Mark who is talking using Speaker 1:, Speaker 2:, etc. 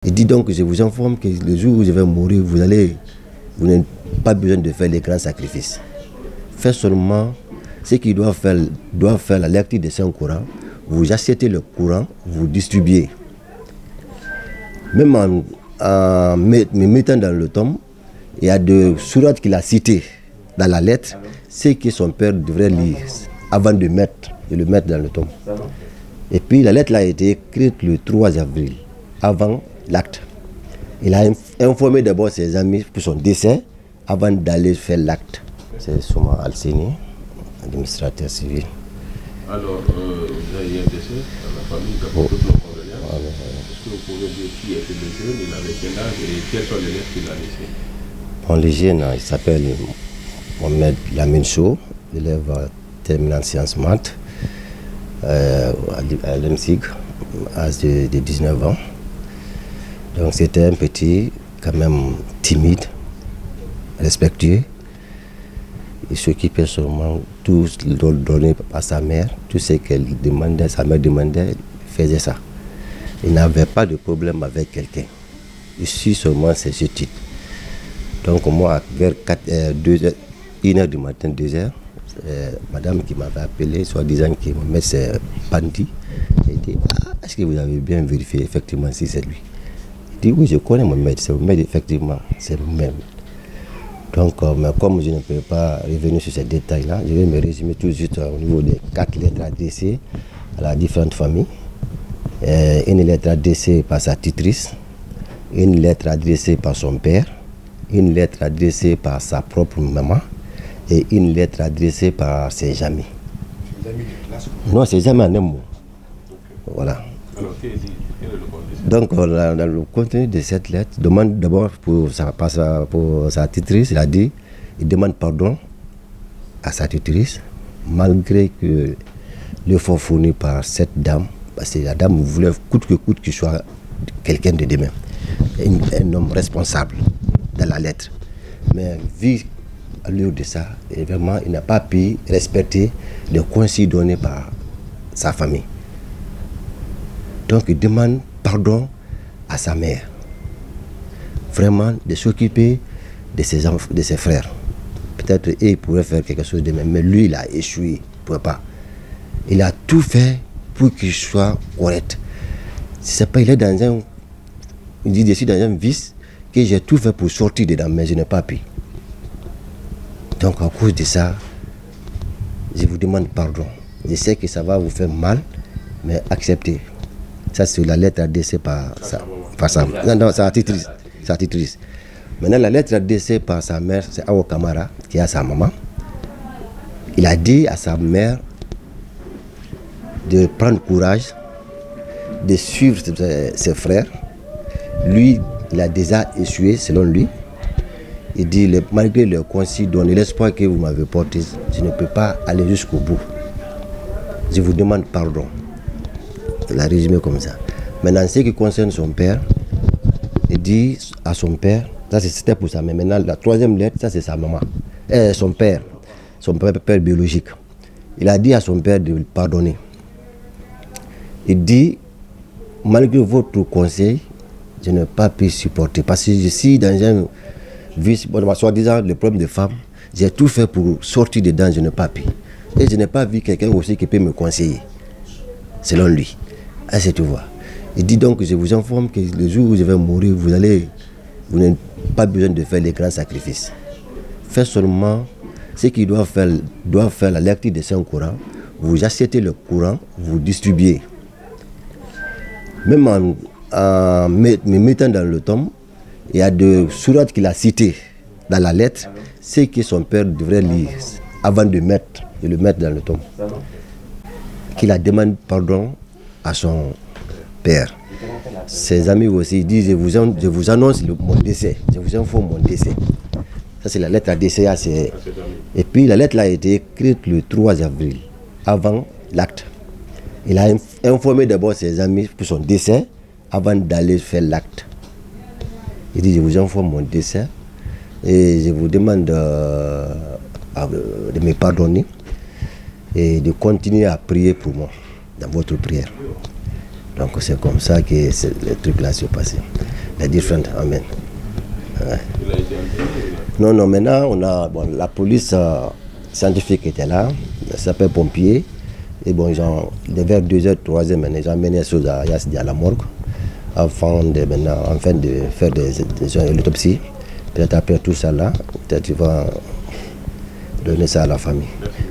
Speaker 1: Il dit donc, je vous informe que le jour où je vais mourir, vous n'avez pas besoin de faire les grands sacrifices. Faites seulement ce qu'il doit faire la lecture des Saint-Courans. Vous achetez le Coran, vous distribuez. Même en mettant dans le tome, il y a des sourates qu'il a citées dans la lettre, c'est que son père devrait lire avant de le mettre dans le tome. Et puis la lettre a été écrite le 3 avril, avant l'acte. Il a informé d'abord ses amis pour son décès avant d'aller faire l'acte. C'est Souma Al-Seni, administrateur civil.
Speaker 2: Alors, vous avez un décès dans la famille, d'abord toutes nos condoléances. Est-ce que vous pouvez dire qui était le jeune, il avait quel âge et quelles sont les lettres qu'il a laissées?
Speaker 1: Bon, le jeune, il s'appelle Mohamed Lamine Sow, élève terminant sciences maths à l'EMSIG, âge de 19 ans. Donc c'était un petit, quand même timide, respectueux. Il s'occupait seulement tout donné par sa mère, tout ce qu'elle demandait, sa mère demandait, il faisait ça. Il n'avait pas de problème avec quelqu'un. Il suit seulement ses études. Donc moi, vers 1h du matin, 2h, madame qui m'avait appelé, soi-disant que mon maître c'est bandit, elle dit « est-ce que vous avez bien vérifié effectivement si c'est lui ?» Il dit « oui, je connais mon maître, c'est mon maître, effectivement, c'est le même. » Donc, mais comme je ne peux pas revenir sur ces détails-là, je vais me résumer tout de suite au niveau des 4 lettres adressées à la différentes familles. Une lettre adressée par sa tutrice, une lettre adressée par son père, une lettre adressée par sa propre maman et une lettre adressée par ses amis.
Speaker 2: Ses amis de classe?
Speaker 1: Non, ses amis en un mot. Voilà.
Speaker 2: Alors, quel est le contenu?
Speaker 1: Donc, dans le contenu de cette lettre, il demande d'abord pour sa tutrice, il demande pardon à sa tutrice, malgré que l'effort fourni par cette dame, parce que la dame voulait coûte que coûte qu'il soit quelqu'un de demain, un homme responsable dans la lettre. Mais vu à l'heure de ça, et vraiment, il n'a pas pu respecter les conseils donnés par sa famille. Donc il demande pardon à sa mère. Vraiment de s'occuper de ses frères. Peut-être il pourrait faire quelque chose de même, mais lui il a échoué, il ne pouvait pas. Il a tout fait pour qu'il soit correct. Si c'est pas, il est dans un... Il dit, je suis dans un vice que j'ai tout fait pour sortir dedans, mais je n'ai pas pu. Donc à cause de ça, je vous demande pardon. Je sais que ça va vous faire mal, mais acceptez. Ça, c'est la lettre adressée par sa tutrice. Maintenant, la lettre adressée par sa mère, c'est Awa Kamara, qui est sa maman. Il a dit à sa mère de prendre courage, de suivre ses frères. Lui, il a déjà échoué, selon lui. Il dit, malgré le conseil donné, l'espoir que vous m'avez porté, je ne peux pas aller jusqu'au bout. Je vous demande pardon. Il a résumé comme ça. Maintenant, ce qui concerne son père, il dit à son père, ça c'était pour sa mère. Maintenant, la troisième lettre, ça c'est sa maman. Son père biologique. Il a dit à son père de le pardonner. Il dit, malgré votre conseil, je n'ai pas pu supporter. Parce que je suis dans un vice, soi-disant le problème de femme, j'ai tout fait pour sortir dedans, je n'ai pas pu. Et je n'ai pas vu quelqu'un aussi qui peut me conseiller, selon lui. Ah, c'est tout voir. Il dit donc, je vous informe que le jour où je vais mourir, vous n'avez pas besoin de faire les grands sacrifices. Faites seulement ce qu'il doit faire la lecture des Saint-Courans. Vous achetez le Coran, vous distribuez. Même en mettant dans le tome, il y a des sourates qu'il a citées dans la lettre, c'est que son père devrait lire avant de le mettre dans le tome. Qu'il a demandé pardon à son père. Ses amis aussi disent, je vous annonce mon décès, je vous informe mon décès. Ça c'est la lettre adressée à ses... Et puis la lettre a été écrite le 3 avril, avant l'acte. Il a informé d'abord ses amis pour son décès avant d'aller faire l'acte. Il dit, je vous informe mon décès et je vous demande de me pardonner et de continuer à prier pour moi dans votre prière. Donc c'est comme ça que le truc là s'est passé. Les différentes, amen.
Speaker 2: Il a été enterré?
Speaker 1: Non, maintenant, on a la police scientifique était là, les sapeurs-pompiers. Et bon, vers 2h, 3h, maintenant, ils ont amené les choses à la morgue afin de faire l'autopsie. Peut-être après tout ça là, peut-être ils vont donner ça à la famille.
Speaker 2: Merci.